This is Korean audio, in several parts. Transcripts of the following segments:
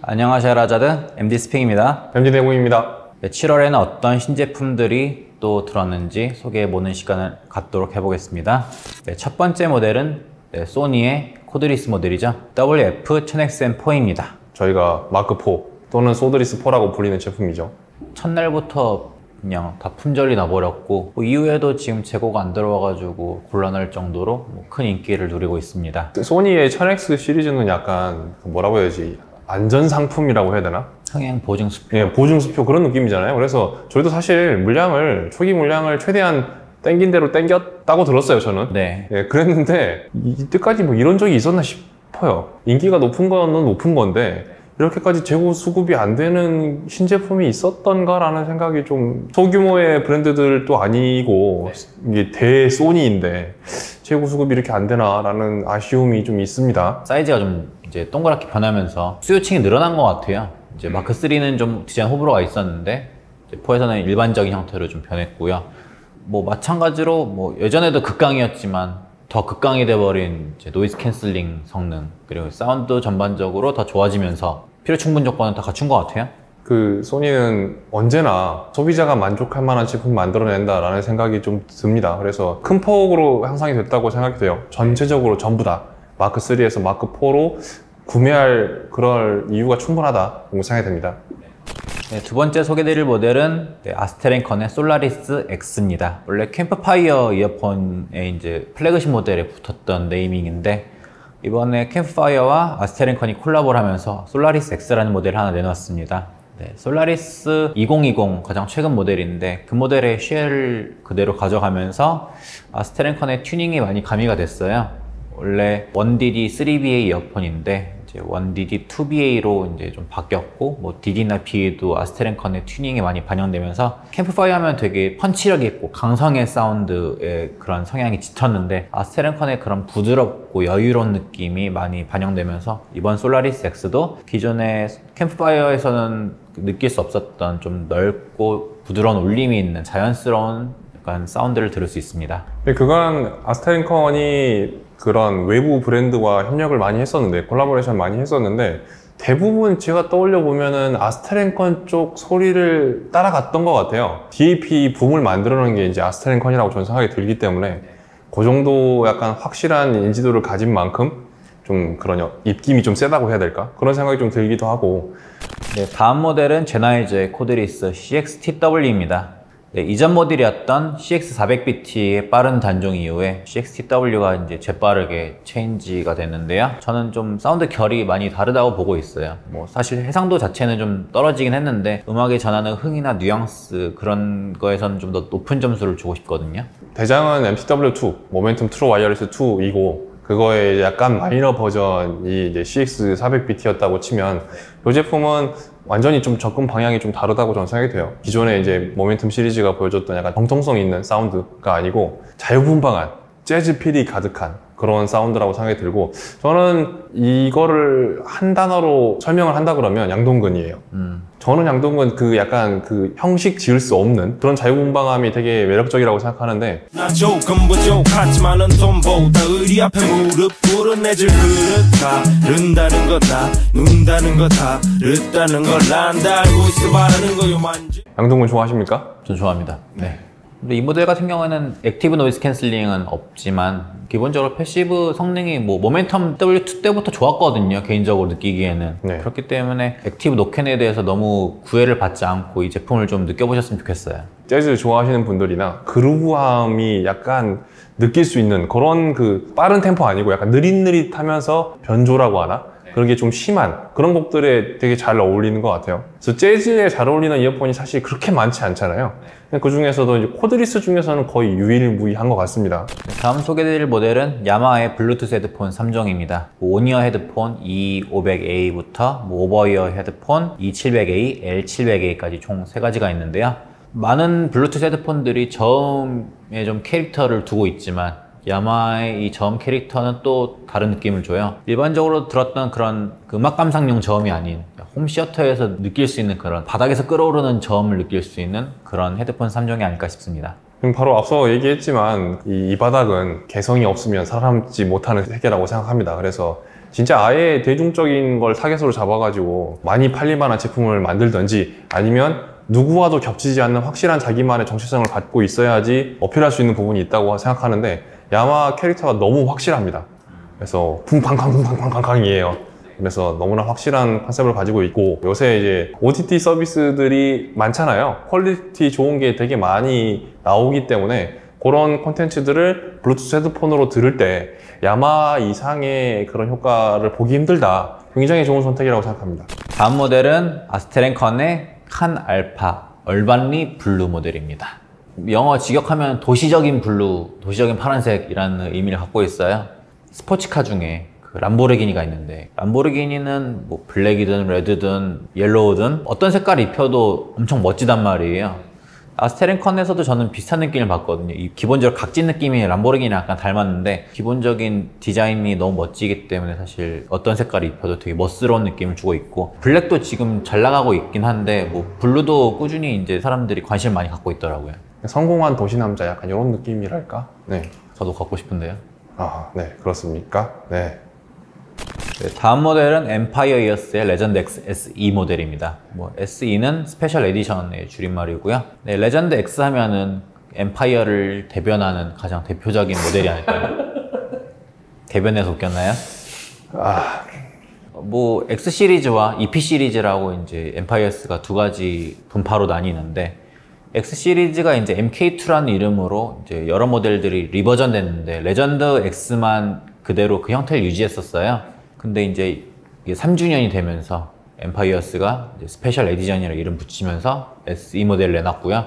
안녕하세요 라자드 MD 스핑입니다. MD 내공입니다. 7월에는 어떤 신제품들이 또 들었는지 소개해보는 시간을 갖도록 해보겠습니다. 첫 번째 모델은 소니의 코드리스 모델이죠. WF-1000XM4입니다. 저희가 마크4 또는 소드리스4라고 불리는 제품이죠. 첫날부터 그냥 다 품절이 나버렸고 이후에도 지금 재고가 안 들어와가지고 곤란할 정도로 큰 인기를 누리고 있습니다. 소니의 1000X 시리즈는 약간 뭐라고 해야 되지? 안전상품이라고 해야 되나? 흥행 보증수표. 예, 보증수표 그런 느낌이잖아요. 그래서 저희도 사실 초기 물량을 최대한 땡긴 대로 땡겼다고 들었어요, 저는. 네. 예, 그랬는데 이때까지 뭐 이런 적이 있었나 싶어요. 인기가 높은 거는 높은 건데 이렇게까지 재고 수급이 안 되는 신제품이 있었던가라는 생각이 좀, 소규모의 브랜드들도 아니고 이게 대소니인데 재고 수급이 이렇게 안 되나라는 아쉬움이 좀 있습니다. 사이즈가 좀 이제 동그랗게 변하면서 수요층이 늘어난 것 같아요. 이제 마크3는 좀 디자인 호불호가 있었는데 4에서는 일반적인 형태로 좀 변했고요. 마찬가지로 예전에도 극강이었지만 더 극강이 돼버린 노이즈 캔슬링 성능, 그리고 사운드 전반적으로 더 좋아지면서 필요 충분 조건은 다 갖춘 것 같아요. 소니는 언제나 소비자가 만족할 만한 제품 만들어낸다라는 생각이 좀 듭니다. 그래서 큰 폭으로 향상이 됐다고 생각이 돼요. 전체적으로 전부 다 마크3에서 마크4로 구매할 그럴 이유가 충분하다고 생각이 됩니다. 두 번째 소개드릴 모델은 아스트랭컨의 솔라리스 X입니다. 원래 캠프파이어 이어폰의 이제 플래그십 모델에 붙었던 네이밍인데 이번에 캠프파이어와 아스트랭컨이 콜라보를 하면서 솔라리스 X라는 모델을 하나 내놨습니다. 솔라리스 2020 가장 최근 모델인데 그 모델의 쉘을 그대로 가져가면서 아스트랭컨의 튜닝이 많이 가미가 됐어요. 원래 1DD 3BA 이어폰인데 이제 1DD 2BA로 이제 좀 바뀌었고 DD나 BA도 아스트랭컨의 튜닝이 많이 반영되면서 캠프파이어 하면 되게 펀치력 있고 강성의 사운드의 그런 성향이 짙었는데 아스트랭컨의 그런 부드럽고 여유로운 느낌이 많이 반영되면서 이번 솔라리스 X도 기존의 캠프파이어에서는 느낄 수 없었던 좀 넓고 부드러운 울림이 있는 자연스러운 약간 사운드를 들을 수 있습니다. 그건 아스트랭컨이 그런 외부 브랜드와 협력을 많이 했었는데, 콜라보레이션 많이 했었는데 대부분 제가 떠올려 보면은 아스트랭컨 쪽 소리를 따라갔던 것 같아요. DAP 붐을 만들어 놓은 게 이제 아스트랭컨이라고 저는 생각이 들기 때문에 그 정도 약간 확실한 인지도를 가진 만큼 좀 그런 입김이 좀 세다고 해야 될까? 그런 생각이 좀 들기도 하고. 다음 모델은 제나이저의 코드리스 CX-TW입니다. 이전 모델이었던 CX400BT의 빠른 단종 이후에 CX-TW가 이제 재빠르게 체인지가 됐는데요. 저는 좀 사운드 결이 많이 다르다고 보고 있어요. 사실 해상도 자체는 좀 떨어지긴 했는데 음악에 전하는 흥이나 뉘앙스 그런 거에서는 좀 더 높은 점수를 주고 싶거든요. 대장은 MTW2, 모멘텀 트루 와이어리스 2이고 그거의 약간 마이너 버전이 이제 CX400BT였다고 치면 이 제품은 완전히 좀 접근 방향이 좀 다르다고 저는 생각이 돼요. 기존에 이제 모멘텀 시리즈가 보여줬던 약간 정통성 있는 사운드가 아니고 자유분방한 재즈 필이 가득한 그런 사운드라고 생각이 들고, 저는 이거를 한 단어로 설명을 한다 그러면 양동근이에요. 저는 양동근 약간 형식 지을 수 없는 그런 자유분방함이 되게 매력적이라고 생각하는데, 하지만은 돈보다 의리 앞에 무릎 꿇어내질 그릇 다른다는 거다 눈다는 거다 르다는 걸 난 다 알고 있어 바라는 거요만지. 양동근 좋아하십니까? 전 좋아합니다. 근데 이 모델 같은 경우에는 액티브 노이즈 캔슬링은 없지만 기본적으로 패시브 성능이 모멘텀 W2 때부터 좋았거든요, 개인적으로 느끼기에는. 그렇기 때문에 액티브 노캔에 대해서 너무 구애를 받지 않고 이 제품을 좀 느껴보셨으면 좋겠어요. 재즈 좋아하시는 분들이나 그루브함이 약간 느낄 수 있는 그런 빠른 템포 아니고 약간 느릿느릿하면서 변조라고 하나? 그런 게 좀 심한 그런 곡들에 되게 잘 어울리는 것 같아요. 그래서 재즈에 잘 어울리는 이어폰이 사실 그렇게 많지 않잖아요. 그 중에서도 이제 코드리스 중에서는 거의 유일무이한 것 같습니다. 다음 소개드릴 모델은 야마하의 블루투스 헤드폰 3종입니다. 온이어 헤드폰 E500A부터 오버이어 헤드폰 E700A, L700A까지 총 3가지가 있는데요. 많은 블루투스 헤드폰들이 저음에 좀 캐릭터를 두고 있지만 야마하의 이 저음 캐릭터는 또 다른 느낌을 줘요. 일반적으로 들었던 그런 음악 감상용 저음이 아닌 홈시어터에서 느낄 수 있는 그런 바닥에서 끓어오르는 저음을 느낄 수 있는 그런 헤드폰 3종이 아닐까 싶습니다. 바로 앞서 얘기했지만 이 바닥은 개성이 없으면 살아남지 못하는 세계라고 생각합니다. 그래서 진짜 아예 대중적인 걸 타겟으로 잡아가지고 많이 팔릴 만한 제품을 만들든지 아니면 누구와도 겹치지 않는 확실한 자기만의 정체성을 갖고 있어야지 어필할 수 있는 부분이 있다고 생각하는데 야마 캐릭터가 너무 확실합니다. 그래서 붕팡팡팡팡팡팡이에요. 그래서 너무나 확실한 컨셉을 가지고 있고 요새 이제 OTT 서비스들이 많잖아요. 퀄리티 좋은 게 되게 많이 나오기 때문에 그런 콘텐츠들을 블루투스 헤드폰으로 들을 때 야마 이상의 그런 효과를 보기 힘들다. 굉장히 좋은 선택이라고 생각합니다. 다음 모델은 아스테렌컨의 칸 알파 얼반리 블루 모델입니다. 영어 직역하면 도시적인 블루, 도시적인 파란색이라는 의미를 갖고 있어요. 스포츠카 중에 그 람보르기니가 있는데 람보르기니는 뭐 블랙이든 레드든 옐로우든 어떤 색깔 입혀도 엄청 멋지단 말이에요. 아스테렌컨에서도 저는 비슷한 느낌을 받거든요. 이 기본적으로 각진 느낌이 람보르기니랑 약간 닮았는데 기본적인 디자인이 너무 멋지기 때문에 사실 어떤 색깔 입혀도 되게 멋스러운 느낌을 주고 있고 블랙도 지금 잘 나가고 있긴 한데 뭐 블루도 꾸준히 이제 사람들이 관심을 많이 갖고 있더라고요. 성공한 도시남자 약간 이런 느낌이랄까? 네. 저도 갖고 싶은데요. 아, 네. 그렇습니까? 네. 네, 다음 모델은 엠파이어 이어스의 레전드 X SE 모델입니다. 뭐 SE는 스페셜 에디션의 줄임말이고요. 네, 레전드 X 하면은 엠파이어를 대변하는 가장 대표적인 모델이 아닐까요? 대변해서 웃겼나요? 뭐 X 시리즈와 EP 시리즈라고 이제 엠파이어스가 두 가지 분파로 나뉘는데 X 시리즈가 이제 MK2라는 이름으로 이제 여러 모델들이 리버전 됐는데 레전드 X만 그대로 그 형태를 유지했었어요. 근데 이제 이게 3주년이 되면서 엠파이어스가 이제 스페셜 에디션이라는 이름 붙이면서 SE 모델을 내놨고요.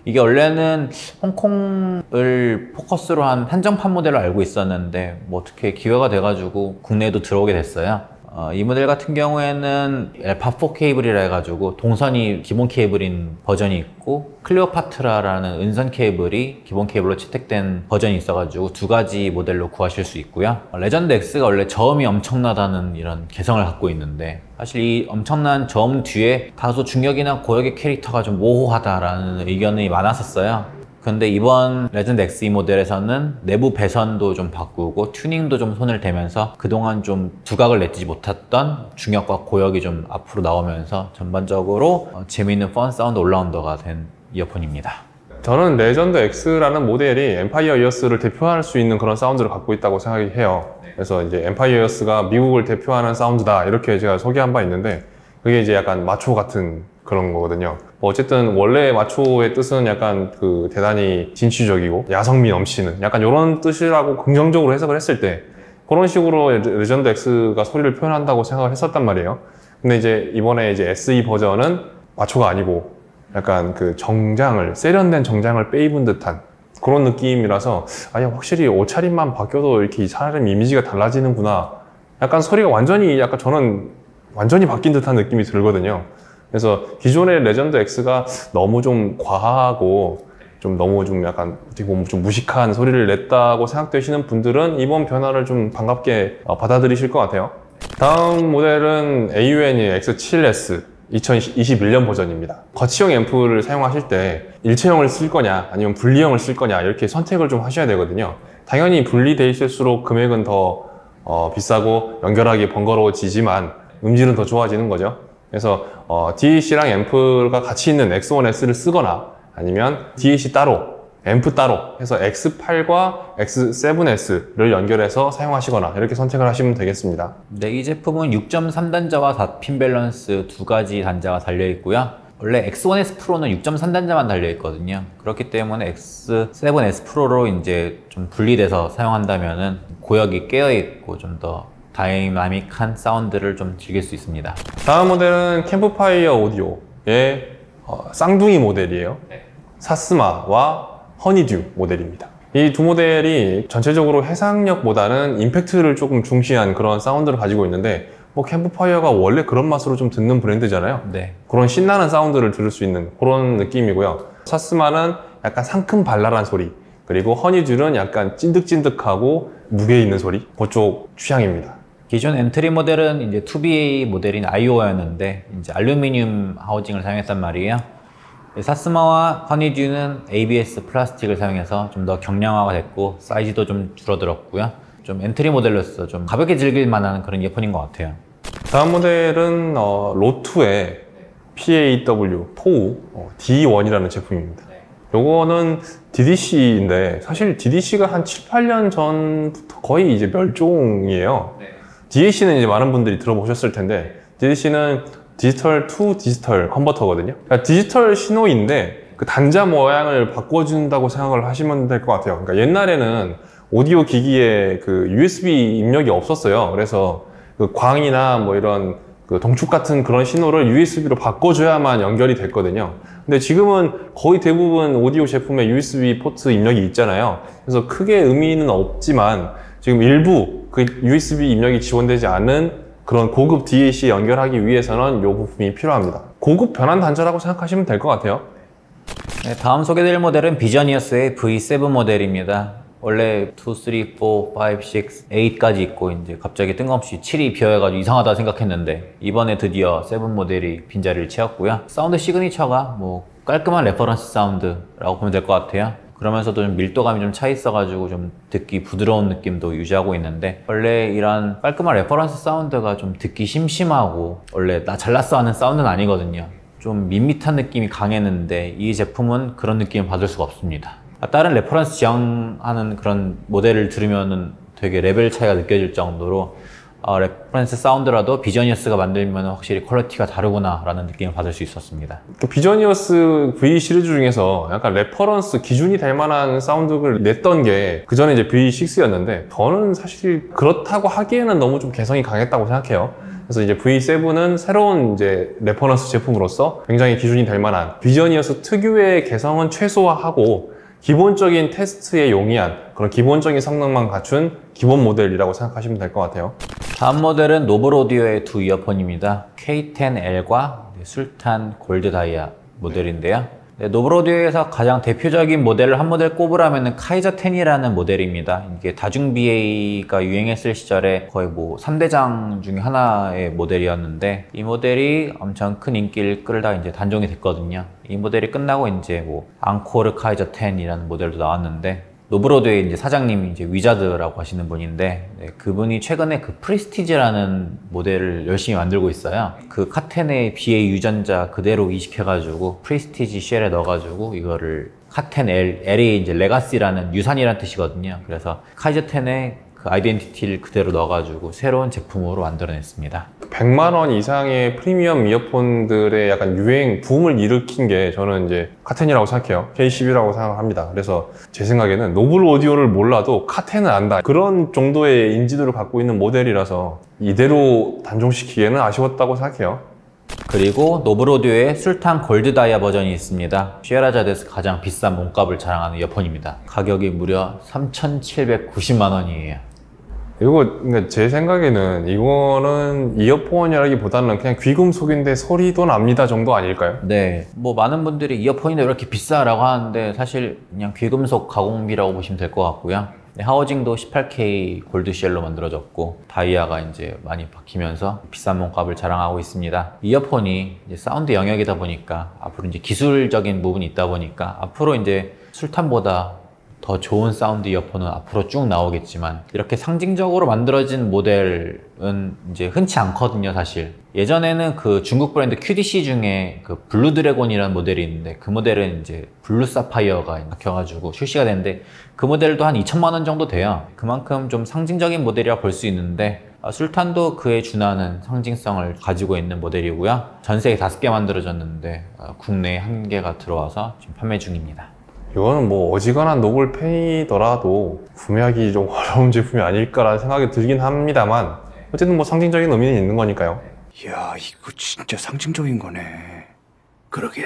이게 원래는 홍콩을 포커스로 한 한정판 모델로 알고 있었는데 뭐 어떻게 기회가 돼가지고 국내에도 들어오게 됐어요. 이 모델 같은 경우에는 알파4 케이블이라 해가지고 동선이 기본 케이블인 버전이 있고 클레오파트라라는 은선 케이블이 기본 케이블로 채택된 버전이 있어가지고 두 가지 모델로 구하실 수 있고요. 레전드 X가 원래 저음이 엄청나다는 이런 개성을 갖고 있는데 사실 이 엄청난 저음 뒤에 다소 중역이나 고역의 캐릭터가 좀 모호하다라는 의견이 많았었어요. 근데 이번 레전드 XE 모델에서는 내부 배선도 좀 바꾸고 튜닝도 좀 손을 대면서 그동안 좀 두각을 내지 못했던 중역과 고역이 좀 앞으로 나오면서 전반적으로 재미있는 펀 사운드 올라운더가 된 이어폰입니다. 저는 레전드 X라는 모델이 엠파이어 이어스를 대표할 수 있는 그런 사운드를 갖고 있다고 생각해요. 그래서 이제 엠파이어 이어스가 미국을 대표하는 사운드다 이렇게 제가 소개한 바 있는데 그게 이제 약간 마초 같은 그런 거거든요. 뭐 어쨌든 원래 마초의 뜻은 약간 그 대단히 진취적이고 야성미 넘치는 약간 이런 뜻이라고 긍정적으로 해석을 했을 때 그런 식으로 레전드 X가 소리를 표현한다고 생각을 했었단 말이에요. 근데 이제 이번에 이제 SE 버전은 마초가 아니고 약간 그 정장을 세련된 정장을 빼입은 듯한 그런 느낌이라서 아니 확실히 옷차림만 바뀌어도 이렇게 사람 이미지가 달라지는구나. 약간 소리가 완전히 약간 저는 완전히 바뀐 듯한 느낌이 들거든요. 그래서 기존의 레전드 X가 너무 좀 과하고 좀 너무 좀 약간 어떻게 보면 좀 무식한 소리를 냈다고 생각되시는 분들은 이번 변화를 좀 반갑게 받아들이실 것 같아요. 다음 모델은 AUN의 X7S 2021년 버전입니다. 거치형 앰프를 사용하실 때 일체형을 쓸 거냐 아니면 분리형을 쓸 거냐 이렇게 선택을 좀 하셔야 되거든요. 당연히 분리돼 있을수록 금액은 더 비싸고 연결하기 번거로워지지만 음질은 더 좋아지는 거죠. 그래서 DAC랑 앰프가 같이 있는 X1S를 쓰거나 아니면 DAC 따로, 앰프 따로 해서 X8과 X7S를 연결해서 사용하시거나 이렇게 선택을 하시면 되겠습니다. 네, 이 제품은 6.3단자와 4핀 밸런스 두 가지 단자가 달려있고요. 원래 X1S 프로는 6.3단자만 달려있거든요. 그렇기 때문에 X7S 프로로 이제 좀 분리돼서 사용한다면은 고역이 깨어있고 좀 더 다이나믹한 사운드를 좀 즐길 수 있습니다. 다음 모델은 캠프파이어 오디오의 쌍둥이 모델이에요. 사스마와 허니듀 모델입니다. 이 두 모델이 전체적으로 해상력보다는 임팩트를 조금 중시한 그런 사운드를 가지고 있는데 뭐 캠프파이어가 원래 그런 맛으로 좀 듣는 브랜드잖아요. 네. 그런 신나는 사운드를 들을 수 있는 그런 느낌이고요. 사스마는 약간 상큼 발랄한 소리, 그리고 허니듀는 약간 찐득찐득하고 무게 있는 소리, 그쪽 취향입니다. 기존 엔트리 모델은 이제 2BA 모델인 아이오였는데 이제 알루미늄 하우징을 사용했단 말이에요. 사스마와 허니듀는 ABS 플라스틱을 사용해서 좀 더 경량화가 됐고 사이즈도 좀 줄어들었고요. 좀 엔트리 모델로서 좀 가볍게 즐길 만한 그런 이어폰인 것 같아요. 다음 모델은 로투의 PAW4 D1이라는 제품입니다. 요거는 DDC인데 사실 DDC가 한 7, 8년 전부터 거의 이제 멸종이에요. DAC는 이제 많은 분들이 들어보셨을 텐데 DDC는 디지털 투 디지털 컨버터거든요. 그러니까 디지털 신호인데 그 단자 모양을 바꿔준다고 생각을 하시면 될 것 같아요. 그러니까 옛날에는 오디오 기기에 그 USB 입력이 없었어요. 그래서 그 광이나 뭐 이런 그 동축 같은 그런 신호를 USB로 바꿔줘야만 연결이 됐거든요. 근데 지금은 거의 대부분 오디오 제품에 USB 포트 입력이 있잖아요. 그래서 크게 의미는 없지만 지금 일부 그 USB 입력이 지원되지 않은 그런 고급 DAC에 연결하기 위해서는 이 부품이 필요합니다. 고급 변환 단자라고 생각하시면 될 것 같아요. 네, 다음 소개드릴 모델은 비저니어스의 V7 모델입니다. 원래 2, 3, 4, 5, 6, 8까지 있고 이제 갑자기 뜬금없이 7이 비어가지고 이상하다 생각했는데 이번에 드디어 7 모델이 빈자리를 채웠고요. 사운드 시그니처가 뭐 깔끔한 레퍼런스 사운드라고 보면 될 것 같아요. 그러면서도 좀 밀도감이 좀 차 있어가지고 좀 듣기 부드러운 느낌도 유지하고 있는데 원래 이런 깔끔한 레퍼런스 사운드가 좀 듣기 심심하고 원래 나 잘났어 하는 사운드는 아니거든요. 좀 밋밋한 느낌이 강했는데 이 제품은 그런 느낌을 받을 수가 없습니다. 다른 레퍼런스 지향하는 그런 모델을 들으면은 되게 레벨 차이가 느껴질 정도로 레퍼런스 사운드라도 비저니어스가 만들면 확실히 퀄리티가 다르구나 라는 느낌을 받을 수 있었습니다. 그 비저니어스 V 시리즈 중에서 약간 레퍼런스 기준이 될 만한 사운드를 냈던 게 그 전에 이제 V6였는데 저는 사실 그렇다고 하기에는 너무 좀 개성이 강했다고 생각해요. 그래서 이제 V7은 새로운 이제 레퍼런스 제품으로서 굉장히 기준이 될 만한 비저니어스 특유의 개성은 최소화하고 기본적인 테스트에 용이한 그런 기본적인 성능만 갖춘 기본 모델이라고 생각하시면 될 것 같아요. 다음 모델은 노블오디오의 두 이어폰입니다. K10L과 술탄 골드 다이아 모델인데요. 노블오디오에서 가장 대표적인 모델을 한 모델 꼽으라면 카이저 10이라는 모델입니다. 이게 다중 BA가 유행했을 시절에 거의 뭐 3대장 중에 하나의 모델이었는데 이 모델이 엄청 큰 인기를 끌다 이제 단종이 됐거든요. 이 모델이 끝나고 이제 뭐 앙코르 카이저 10이라는 모델도 나왔는데 노블오디오의 이제 사장님이 이제 위자드라고 하시는 분인데 그분이 최근에 그 프리스티지라는 모델을 열심히 만들고 있어요. 그 카텐의 BA 유전자 그대로 이식해가지고 프리스티지 쉘에 넣어가지고 이거를 카텐 L이 이제 레가시라는 유산이라는 뜻이거든요. 그래서 카이저 10의 그 아이덴티티를 그대로 넣어가지고 새로운 제품으로 만들어냈습니다. 100만 원 이상의 프리미엄 이어폰들의 약간 유행 붐을 일으킨 게 저는 이제 카텐이라고 생각해요. K10이라고 생각합니다. 그래서 제 생각에는 노블 오디오를 몰라도 카텐은 안다. 그런 정도의 인지도를 갖고 있는 모델이라서 이대로 단종시키기에는 아쉬웠다고 생각해요. 그리고 노블오디오의 술탄 골드 다이아 버전이 있습니다. 쉐라자드에서 가장 비싼 몸값을 자랑하는 이어폰입니다. 가격이 무려 3,790만 원이에요. 그러니까 제 생각에는 이거는 이어폰이라기보다는 그냥 귀금속인데 소리도 납니다 정도 아닐까요? 네, 뭐 많은 분들이 이어폰인데 왜 이렇게 비싸라고 하는데 사실 그냥 귀금속 가공비라고 보시면 될 것 같고요. 하워징도 18K 골드쉘로 만들어졌고 다이아가 이제 많이 박히면서 비싼 몸값을 자랑하고 있습니다. 이어폰이 이제 사운드 영역이다 보니까 앞으로 이제 기술적인 부분이 있다 보니까 앞으로 이제 술탄보다 더 좋은 사운드 이어폰은 앞으로 쭉 나오겠지만 이렇게 상징적으로 만들어진 모델은 이제 흔치 않거든요, 사실. 예전에는 그 중국 브랜드 QDC 중에 그 블루 드래곤이라는 모델이 있는데 그 모델은 이제 블루 사파이어가 박혀가지고 출시가 됐는데 그 모델도 한 2천만 원 정도 돼요. 그만큼 좀 상징적인 모델이라 볼 수 있는데 술탄도 그에 준하는 상징성을 가지고 있는 모델이고요. 전 세계 5개 만들어졌는데 국내에 1개가 들어와서 지금 판매 중입니다. 이거는 뭐 어지간한 노블 팬이더라도 구매하기 좀 어려운 제품이 아닐까라는 생각이 들긴 합니다만 어쨌든 뭐 상징적인 의미는 있는 거니까요. 이야, 이거 진짜 상징적인 거네. 그러게.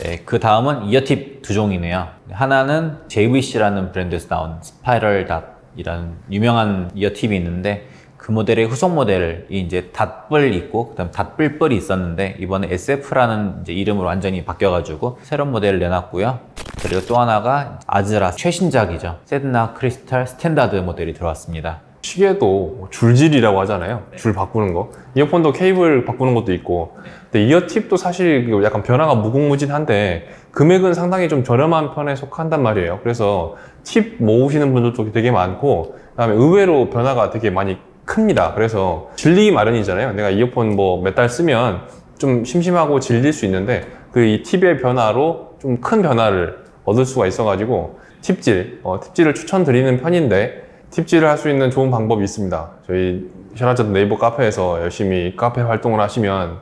네, 그 다음은 이어팁 두 종이네요. 하나는 JVC라는 브랜드에서 나온 스파이럴 닷이라는 유명한 이어팁이 있는데 그 모델의 후속 모델이 이제 닷뿔 있고 그다음 닷뿔뿔이 있었는데 이번에 SF라는 이제 이름으로 완전히 바뀌어가지고 새로운 모델을 내놨고요. 그리고 또 하나가 아즈라 최신작이죠. 세드나 크리스탈 스탠다드 모델이 들어왔습니다. 시계도 줄질이라고 하잖아요. 줄 바꾸는 거. 이어폰도 케이블 바꾸는 것도 있고. 근데 이어팁도 사실 약간 변화가 무궁무진한데 금액은 상당히 좀 저렴한 편에 속한단 말이에요. 그래서 팁 모으시는 분들도 되게 많고 그다음에 의외로 변화가 되게 많이 큽니다. 그래서 질리기 마련이잖아요. 내가 이어폰 뭐 몇 달 쓰면 좀 심심하고 질릴 수 있는데 그 이 팁의 변화로 좀 큰 변화를 얻을 수가 있어가지고 팁질을 추천드리는 편인데 팁질을 할 수 있는 좋은 방법이 있습니다. 저희 샤라자드 네이버 카페에서 열심히 카페 활동을 하시면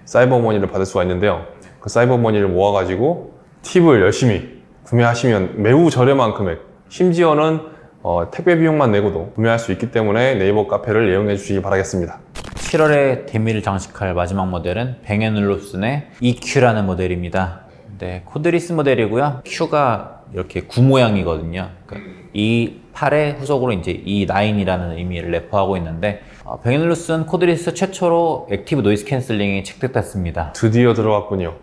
사이버머니를 받을 수가 있는데요. 그 사이버머니를 모아가지고 팁을 열심히 구매하시면 매우 저렴한 금액, 심지어는 택배 비용만 내고도 구매할 수 있기 때문에 네이버 카페를 이용해 주시기 바라겠습니다. 7월에 대미를 장식할 마지막 모델은 뱅앤올ufsen의 EQ라는 모델입니다. 네, 코드리스 모델이고요. Q가 이렇게 구 모양이거든요. 그러니까 이 8의 후속으로 이제 E9이라는 의미를 내포하고 있는데 뱅앤올ufsen 코드리스 최초로 액티브 노이즈 캔슬링이 채택됐습니다. 드디어 들어갔군요.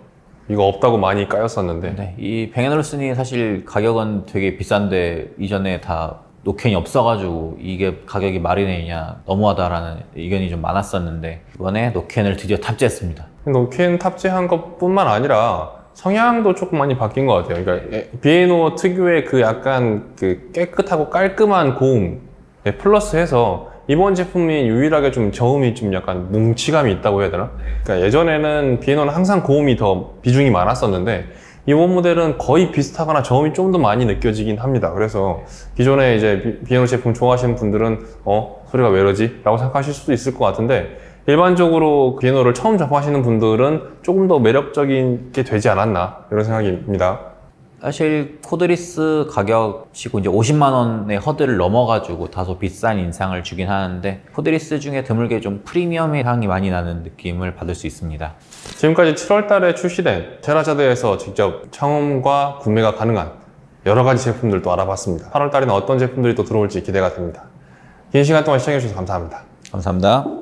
이거 없다고 많이 까였었는데. 네, 이 뱅앤올ufsen이 사실 가격은 되게 비싼데 이전에 다 노캔이 없어가지고 이게 가격이 말이 되냐 너무하다라는 의견이 좀 많았었는데 이번에 노캔을 드디어 탑재했습니다. 노캔 탑재한 것뿐만 아니라 성향도 조금 많이 바뀐 것 같아요. 그러니까 비에노 특유의 그 약간 그 깨끗하고 깔끔한 고음에 플러스해서 이번 제품이 유일하게 좀 저음이 좀 약간 뭉치감이 있다고 해야 되나? 그러니까 예전에는 비에노는 항상 고음이 더 비중이 많았었는데 이번 모델은 거의 비슷하거나 저음이 좀 더 많이 느껴지긴 합니다. 그래서 기존에 이제 비에노 제품 좋아하시는 분들은 소리가 왜 이러지? 라고 생각하실 수도 있을 것 같은데 일반적으로 비에노를 처음 접하시는 분들은 조금 더 매력적인 게 되지 않았나 이런 생각입니다. 사실 코드리스 가격치고 이제 50만 원의 허들을 넘어가지고 다소 비싼 인상을 주긴 하는데 코드리스 중에 드물게 좀 프리미엄의 향이 많이 나는 느낌을 받을 수 있습니다. 지금까지 7월 달에 출시된 샤라자드에서 직접 청음과 구매가 가능한 여러 가지 제품들도 알아봤습니다. 8월 달에는 어떤 제품들이 또 들어올지 기대가 됩니다. 긴 시간 동안 시청해주셔서 감사합니다. 감사합니다.